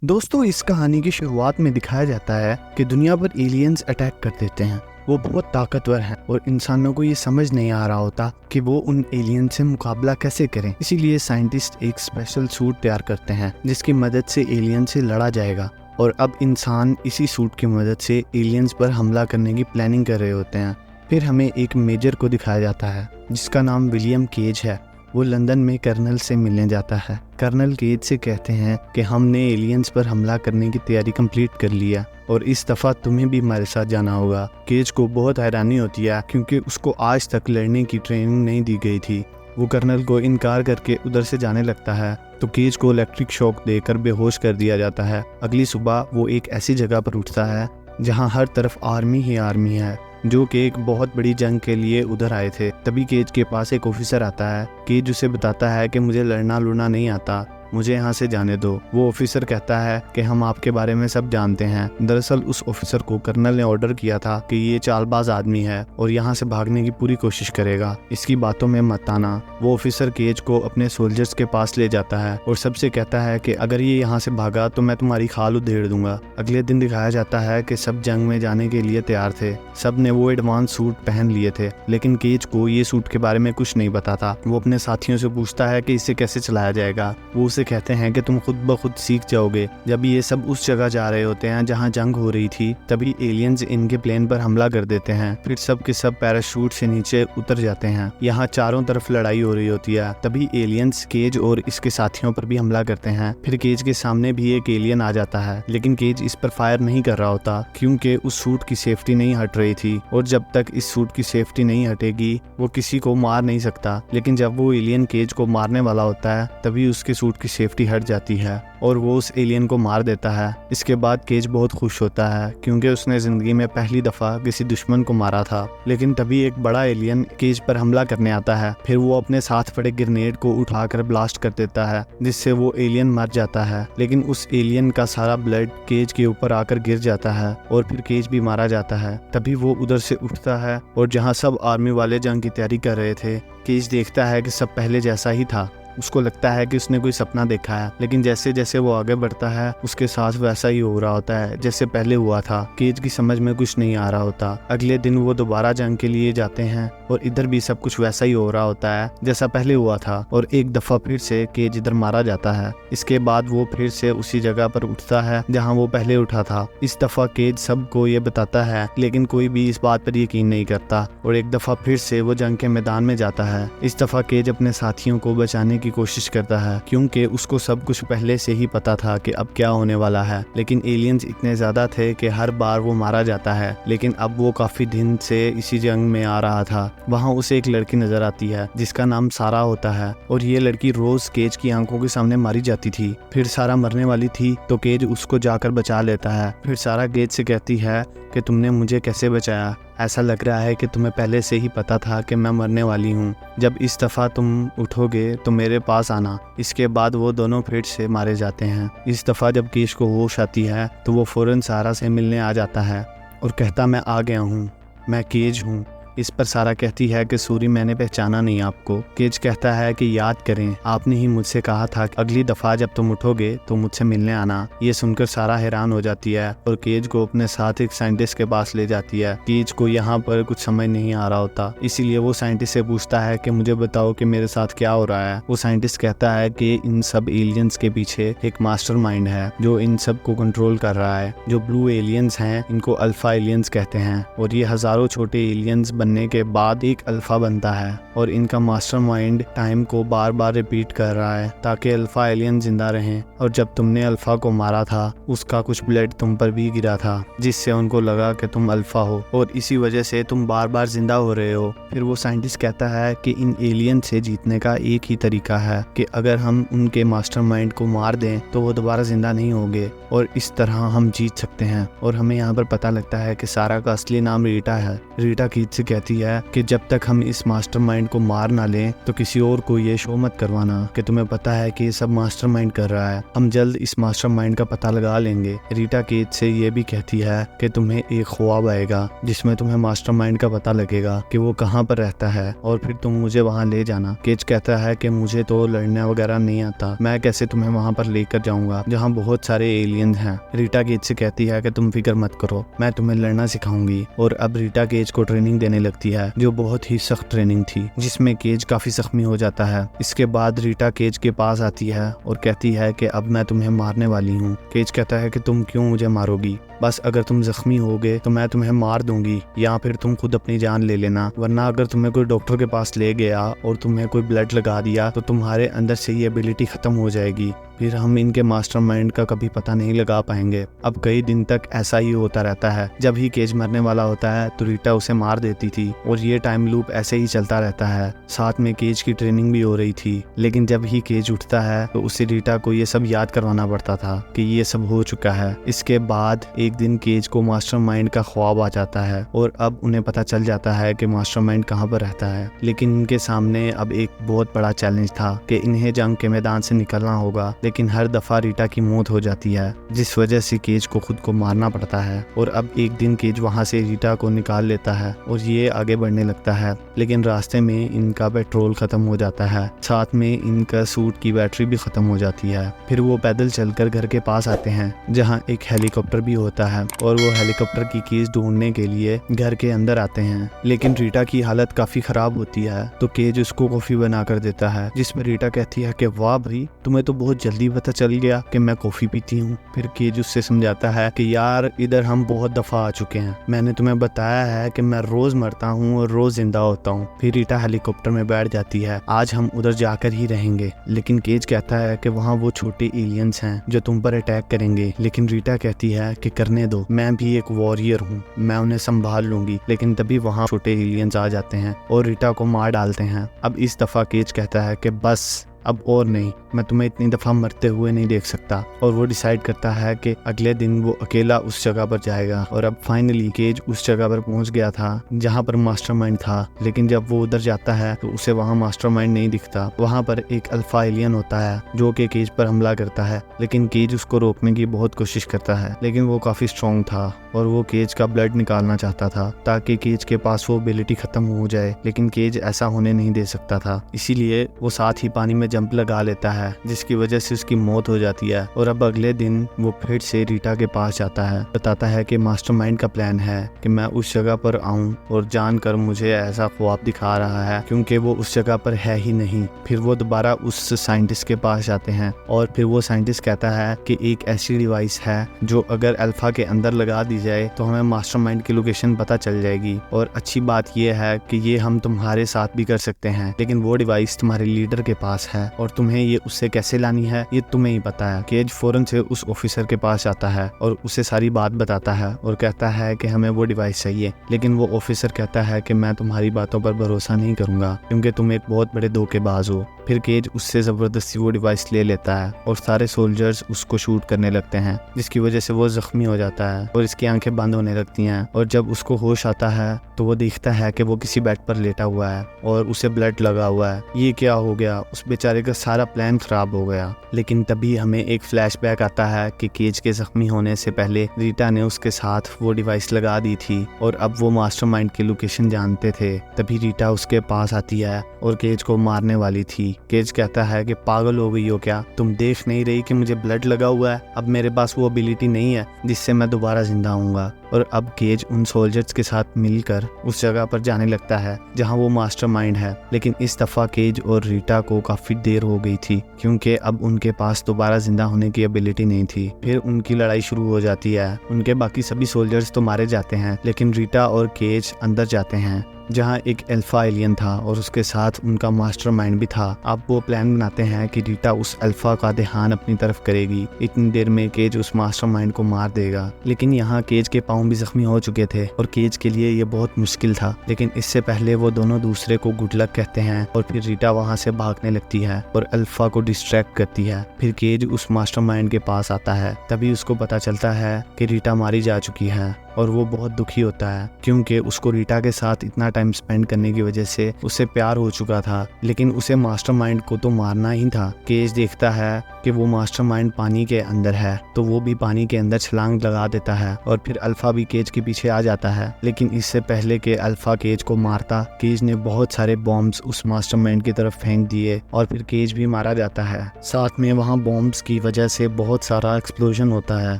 दोस्तों, इस कहानी की शुरुआत में दिखाया जाता है कि दुनिया पर एलियंस अटैक कर देते हैं। वो बहुत ताकतवर हैं और इंसानों को ये समझ नहीं आ रहा होता कि वो उन एलियन से मुकाबला कैसे करें। इसीलिए साइंटिस्ट एक स्पेशल सूट तैयार करते हैं जिसकी मदद से एलियन से लड़ा जाएगा। और अब इंसान इसी सूट की मदद से एलियंस पर हमला करने की प्लानिंग कर रहे होते हैं। फिर हमें एक मेजर को दिखाया जाता है जिसका नाम विलियम केज है। वो लंदन में कर्नल से मिलने जाता है। कर्नल केज से कहते हैं कि हमने एलियंस पर हमला करने की तैयारी कंप्लीट कर लिया और इस दफ़ा तुम्हें भी हमारे साथ जाना होगा। केज को बहुत हैरानी होती है क्योंकि उसको आज तक लड़ने की ट्रेनिंग नहीं दी गई थी। वो कर्नल को इनकार करके उधर से जाने लगता है तो केज को इलेक्ट्रिक शॉक देकर बेहोश कर दिया जाता है। अगली सुबह वो एक ऐसी जगह पर उठता है जहाँ हर तरफ आर्मी ही आर्मी है, जो कि एक बहुत बड़ी जंग के लिए उधर आए थे। तभी केज के पास एक ऑफिसर आता है। केज उसे बताता है कि मुझे लड़ना लुड़ना नहीं आता, मुझे यहाँ से जाने दो। वो ऑफिसर कहता है कि हम आपके बारे में सब जानते हैं। दरअसल उस ऑफिसर को कर्नल ने ऑर्डर किया था कि ये चालबाज आदमी है और यहाँ से भागने की पूरी कोशिश करेगा, इसकी बातों में मत आना। वो ऑफिसर केज को अपने सोल्जर्स के पास ले जाता है और सबसे कहता है कि अगर ये यहाँ से भागा तो मैं तुम्हारी खाल उधेड़ दूंगा। अगले दिन दिखाया जाता है कि सब जंग में जाने के लिए तैयार थे। सब ने वो एडवांस सूट पहन लिए थे, लेकिन केज को ये सूट के बारे में कुछ नहीं पता था। वो अपने साथियों से पूछता है कि इसे कैसे चलाया जाएगा। वो उसे कहते हैं कि तुम खुद ब खुद सीख जाओगे। जब ये सब उस जगह जा रहे होते हैं जहां जंग हो रही थी, तभी एलियंस इनके प्लेन पर हमला कर देते हैं। फिर सब के सब पैराशूट से नीचे उतर जाते हैं। यहाँ चारों तरफ लड़ाई हो रही होती है। तभी एलियंस केज और इसके साथियों पर भी हमला करते हैं। फिर केज के सामने भी एक एलियन आ जाता है, लेकिन केज इस पर फायर नहीं कर रहा होता क्योंकि उस सूट की सेफ्टी नहीं हट रही थी और जब तक इस सूट की सेफ्टी नहीं हटेगी वो किसी को मार नहीं सकता। लेकिन जब वो एलियन केज को मारने वाला होता है तभी उसके सूट की सेफ्टी हट जाती है और वो उस एलियन को मार देता है। इसके बाद केज बहुत खुश होता है क्योंकि उसने जिंदगी में पहली दफा किसी दुश्मन को मारा था। लेकिन तभी एक बड़ा एलियन केज पर हमला करने आता है। फिर वो अपने साथ पड़े ग्रेनेड को उठाकर ब्लास्ट कर देता है जिससे वो एलियन मर जाता है। लेकिन उस एलियन का सारा ब्लड केज के ऊपर आकर गिर जाता है और फिर केज भी मारा जाता है। तभी वो उधर से उठता है और जहाँ सब आर्मी वाले जंग की तैयारी कर रहे थे, केज देखता है कि सब पहले जैसा ही था। उसको लगता है कि उसने कोई सपना देखा है, लेकिन जैसे जैसे वो आगे बढ़ता है उसके साथ वैसा ही हो रहा होता है जैसे पहले हुआ था। केज की समझ में कुछ नहीं आ रहा होता। अगले दिन वो दोबारा जंग के लिए जाते हैं और इधर भी सब कुछ वैसा ही हो रहा होता है जैसा पहले हुआ था और एक दफा फिर से केज इधर मारा जाता है। इसके बाद वो फिर से उसी जगह पर उठता है जहाँ वो पहले उठा था। इस दफा केज सबको ये बताता है, लेकिन कोई भी इस बात पर यकीन नहीं करता और एक दफा फिर से वो जंग के मैदान में जाता है। इस दफा केज अपने साथियों को बचाने की कोशिश करता है क्योंकि उसको सब कुछ पहले से ही पता था कि अब क्या होने वाला है। लेकिन एलियंस इतने ज्यादा थे कि हर बार वो मारा जाता है। लेकिन अब वो काफी दिन से इसी जंग में आ रहा था। वहाँ उसे एक लड़की नजर आती है जिसका नाम सारा होता है और ये लड़की रोज केज की आंखों के सामने मारी जाती थी। फिर सारा मरने वाली थी तो केज उसको जाकर बचा लेता है। फिर सारा केज से कहती है कि तुमने मुझे कैसे बचाया, ऐसा लग रहा है कि तुम्हें पहले से ही पता था कि मैं मरने वाली हूँ। जब इस दफ़ा तुम उठोगे तो मेरे पास आना। इसके बाद वो दोनों फिर से मारे जाते हैं। इस दफ़ा जब केज को होश आती है तो वो फौरन सारा से मिलने आ जाता है और कहता मैं आ गया हूँ, मैं केज हूँ। इस पर सारा कहती है कि सूरी मैंने पहचाना नहीं आपको। केज कहता है कि याद करें, आपने ही मुझसे कहा था कि अगली दफ़ा जब तुम उठोगे तो मुझसे मिलने आना। ये सुनकर सारा हैरान हो जाती है और केज को अपने साथ एक साइंटिस्ट के पास ले जाती है। केज को यहाँ पर कुछ समझ नहीं आ रहा होता, इसीलिए वो साइंटिस्ट से पूछता है कि मुझे बताओ कि मेरे साथ क्या हो रहा है। वो साइंटिस्ट कहता है कि इन सब एलियंस के पीछे एक मास्टरमाइंड है जो इन सब को कंट्रोल कर रहा है। जो ब्लू एलियंस हैं इनको अल्फा एलियंस कहते हैं और ये हजारों छोटे एलियंस बनने के बाद एक अल्फा बनता है और इनका मास्टरमाइंड टाइम को बार बार रिपीट कर रहा है ताकि अल्फा एलियन जिंदा रहें। और जब तुमने अल्फा को मारा था उसका कुछ ब्लड तुम पर भी गिरा था जिससे उनको लगा कि तुम अल्फा हो और इसी वजह से तुम बार बार जिंदा हो रहे हो। फिर वो साइंटिस्ट कहता है कि इन एलियन से जीतने का एक ही तरीका है कि अगर हम उनके मास्टरमाइंड को मार दें तो वो दोबारा जिंदा नहीं होंगे और इस तरह हम जीत सकते हैं। और हमें यहाँ पर पता लगता है कि सारा का असली नाम रीटा है। रीटा केज से कहती है कि जब तक हम इस मास्टरमाइंड को मार ना लें तो किसी और को ये शो मत करवाना कि तुम्हें पता है कि ये सब मास्टरमाइंड कर रहा है, हम जल्द इस मास्टरमाइंड का पता लगा लेंगे। रीटा केज से ये भी कहती है कि तुम्हें एक ख्वाब आएगा जिसमें तुम्हें मास्टरमाइंड का पता लगेगा कि वो कहाँ पर रहता है और फिर तुम मुझे वहाँ ले जाना। केज कहता है कि मुझे तो लड़ने वगैरह नहीं आता, मैं कैसे तुम्हें वहाँ पर लेकर जाऊंगा जहाँ बहुत सारे एलियंस हैं। रीटा केज से कहती है कि तुम फिक्र मत करो, मैं तुम्हें लड़ना सिखाऊंगी। और अब रीटा केज को ट्रेनिंग देने लगती है जो बहुत ही सख्त ट्रेनिंग थी, जिसमें केज काफी जख्मी हो जाता है। इसके बाद रीटा केज के पास आती है और कहती है कि अब मैं तुम्हें मारने वाली हूँ। केज कहता है कि तुम क्यों मुझे मारोगी, बस अगर तुम जख्मी होगे तो मैं तुम्हें मार दूंगी या फिर तुम खुद अपनी जान ले लेना, वरना अगर तुम्हें कोई डॉक्टर के पास ले गया और तुम्हें कोई ब्लड लगा दिया तो तुम्हारे अंदर से ये एबिलिटी खत्म हो जाएगी, फिर हम इनके मास्टरमाइंड का कभी पता नहीं लगा पाएंगे। अब कई दिन तक ऐसा ही होता रहता है। जब ही केज मरने वाला होता है तो रीटा उसे मार देती थी और ये टाइम लूप ऐसे ही चलता रहता है। साथ में केज की ट्रेनिंग भी हो रही थी, लेकिन जब ही केज उठता है तो उसे रीटा को ये सब याद करवाना पड़ता था कि ये सब हो चुका है। इसके बाद एक दिन केज को मास्टरमाइंड का ख्वाब आ जाता है और अब उन्हें पता चल जाता है कि मास्टरमाइंड कहाँ पर रहता है। लेकिन इनके सामने अब एक बहुत बड़ा चैलेंज था कि इन्हें जंग के मैदान से निकलना होगा, लेकिन हर दफा रीटा की मौत हो जाती है जिस वजह से केज को खुद को मारना पड़ता है। और अब एक दिन केज वहां से रीटा को निकाल लेता है और ये आगे बढ़ने लगता है, लेकिन रास्ते में इनका पेट्रोल खत्म हो जाता है, साथ में इनका सूट की बैटरी भी खत्म हो जाती है। फिर वो पैदल चलकर घर के पास आते हैं जहाँ एक हेलीकॉप्टर भी होता है और वो हेलीकॉप्टर की कीज ढूंढने के लिए घर के अंदर आते हैं। लेकिन रीटा की हालत काफी खराब होती है तो केज उसको कॉफी बना कर देता है, जिसमें रीटा कहती है कि वाह भाई, तुम्हें तो बहुत जल्दी पता चल गया कि मैं कॉफी पीती हूँ। फिर केज उससे समझाता है कि यार इधर हम बहुत दफा आ चुके हैं, मैंने तुम्हें बताया है कि मैं रोज मरता हूँ और रोज जिंदा होता हूँ। फिर रीटा हेलीकॉप्टर में बैठ जाती है, आज हम उधर जाकर ही रहेंगे। लेकिन केज कहता है कि वहाँ वो छोटे एलियंस हैं जो तुम पर अटैक करेंगे। लेकिन रीटा कहती है कि करने दो, मैं भी एक वॉरियर हूँ, मैं उन्हें संभाल लूंगी। लेकिन तभी वहाँ छोटे एलियंस आ जाते हैं और रीटा को मार डालते हैं। अब इस दफा केज कहता है कि बस अब और नहीं, मैं तुम्हें इतनी दफ़ा मरते हुए नहीं देख सकता। और वो डिसाइड करता है कि अगले दिन वो अकेला उस जगह पर जाएगा। और अब फाइनली केज उस जगह पर पहुंच गया था जहां पर मास्टरमाइंड था, लेकिन जब वो उधर जाता है तो उसे वहां मास्टरमाइंड नहीं दिखता। वहां पर एक अल्फा एलियन होता है जो कि केज पर हमला करता है, लेकिन केज उसको रोकने की बहुत कोशिश करता है, लेकिन वो काफ़ी स्ट्रॉन्ग था और वो केज का ब्लड निकालना चाहता था ताकि केज के पास वो एबिलिटी खत्म हो जाए। लेकिन केज ऐसा होने नहीं दे सकता था, इसीलिए वो साथ ही पानी में जंप लगा लेता है, जिसकी वजह से उसकी मौत हो जाती है। और अब अगले दिन वो फिर से रीटा के पास जाता है, बताता है कि मास्टरमाइंड का प्लान है कि मैं उस जगह पर आऊं और जानकर मुझे ऐसा ख्वाब दिखा रहा है क्योंकि वो उस जगह पर है ही नहीं। फिर वो दोबारा उस साइंटिस्ट के पास जाते हैं और फिर वो साइंटिस्ट कहता है कि एक ऐसी डिवाइस है जो अगर अल्फा के अंदर लगा दी जाए तो हमें मास्टरमाइंड की लोकेशन पता चल जाएगी। और अच्छी बात यह है कि ये हम तुम्हारे साथ भी कर सकते हैं, लेकिन वो डिवाइस तुम्हारे लीडर के पास है और तुम्हें ये उससे कैसे लानी है ये तुम्हें ही पता है। केज फौरन से उस ऑफिसर के पास जाता है और उसे सारी बात बताता है और कहता है कि हमें वो डिवाइस चाहिए। लेकिन वो ऑफिसर कहता है कि मैं तुम्हारी बातों पर भरोसा नहीं करूंगा क्योंकि तुम एक बहुत बड़े धोखेबाज हो। फिर केज उससे जबरदस्ती वो डिवाइस ले लेता है और सारे सोल्जर्स उसको शूट करने लगते हैं, जिसकी वजह से वो जख्मी हो जाता है और इसकी आंखें बंद होने लगती हैं। और जब उसको होश आता है तो वो देखता है कि वो किसी बेड पर लेटा हुआ है और उसे ब्लड लगा हुआ है। ये क्या हो गया, उस बेचारे का सारा प्लान खराब हो गया। लेकिन तभी हमें एक फ्लैशबैक आता है कि केज के जख्मी होने से पहले रीटा ने उसके साथ वो डिवाइस लगा दी थी और अब वो मास्टरमाइंड की लोकेशन जानते थे। तभी रीटा उसके पास आती है और केज को मारने वाली थी। केज कहता है कि पागल हो गई हो क्या, तुम देख नहीं रही कि मुझे ब्लड लगा हुआ है, अब मेरे पास वो एबिलिटी नहीं है जिससे मैं दोबारा जिंदा होऊंगा। और अब केज उन सोल्जर्स के साथ मिलकर उस जगह पर जाने लगता है जहां वो मास्टरमाइंड है। लेकिन इस दफा केज और रीटा को काफी देर हो गई थी क्योंकि अब उनके पास दोबारा जिंदा होने की एबिलिटी नहीं थी। फिर उनकी लड़ाई शुरू हो जाती है, उनके बाकी सभी सोल्जर्स तो मारे जाते हैं, लेकिन रीटा और केज अंदर जाते हैं जहां एक अल्फा एलियन था और उसके साथ उनका मास्टरमाइंड भी था। अब वो प्लान बनाते हैं कि रीटा उस अल्फा का ध्यान अपनी तरफ करेगी, इतनी देर में केज उस मास्टरमाइंड को मार देगा। लेकिन यहाँ केज के पाँव भी जख्मी हो चुके थे और केज के लिए ये बहुत मुश्किल था। लेकिन इससे पहले वो दोनों दूसरे को गुड लक कहते हैं और फिर रीटा वहाँ से भागने लगती है और अल्फा को डिस्ट्रैक्ट करती है। फिर केज उस मास्टरमाइंड के पास आता है, तभी उसको पता चलता है कि रीटा मारी जा चुकी है और वो बहुत दुखी होता है क्योंकि उसको रीटा के साथ इतना टाइम स्पेंड करने की वजह से उससे प्यार हो चुका था, लेकिन उसे मास्टरमाइंड को तो मारना ही था। केज देखता है कि वो मास्टरमाइंड पानी के अंदर है तो वो भी पानी के अंदर छलांग लगा देता है और फिर अल्फा भी केज के पीछे आ जाता है। लेकिन इससे पहले कि अल्फा केज को मारता, केज ने बहुत सारे बॉम्ब्स उस मास्टरमाइंड की तरफ फेंक दिए और फिर केज भी मारा जाता है। साथ में वहाँ बॉम्ब्स की वजह से बहुत सारा एक्सप्लोजन होता है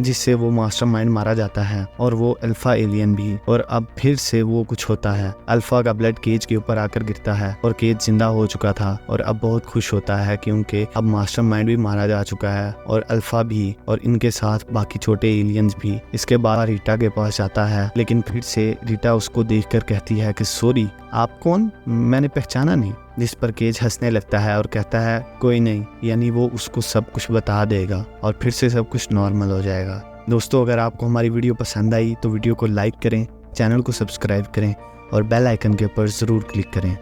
जिससे वो मास्टरमाइंड मारा जाता है और वो अल्फा एलियन भी। और अब फिर से वो कुछ होता है, अल्फा का ब्लड केज के ऊपर आकर गिरता है और केज जिंदा हो चुका था और अब बहुत खुश होता है क्योंकि अब मास्टरमाइंड भी मारा जा चुका है और अल्फा भी और इनके साथ बाकी छोटे एलियंस भी। इसके बाद रीटा के पास जाता है, लेकिन फिर से रीटा उसको देखकर कहती है कि सॉरी, आप कौन, मैंने पहचाना नहीं। जिस पर केज हंसने लगता है और कहता है कोई नहीं, यानी वो उसको सब कुछ बता देगा और फिर से सब कुछ नॉर्मल हो जाएगा। दोस्तों, अगर आपको हमारी वीडियो पसंद आई तो वीडियो को लाइक करें, चैनल को सब्सक्राइब करें और बेल आइकन के ऊपर ज़रूर क्लिक करें।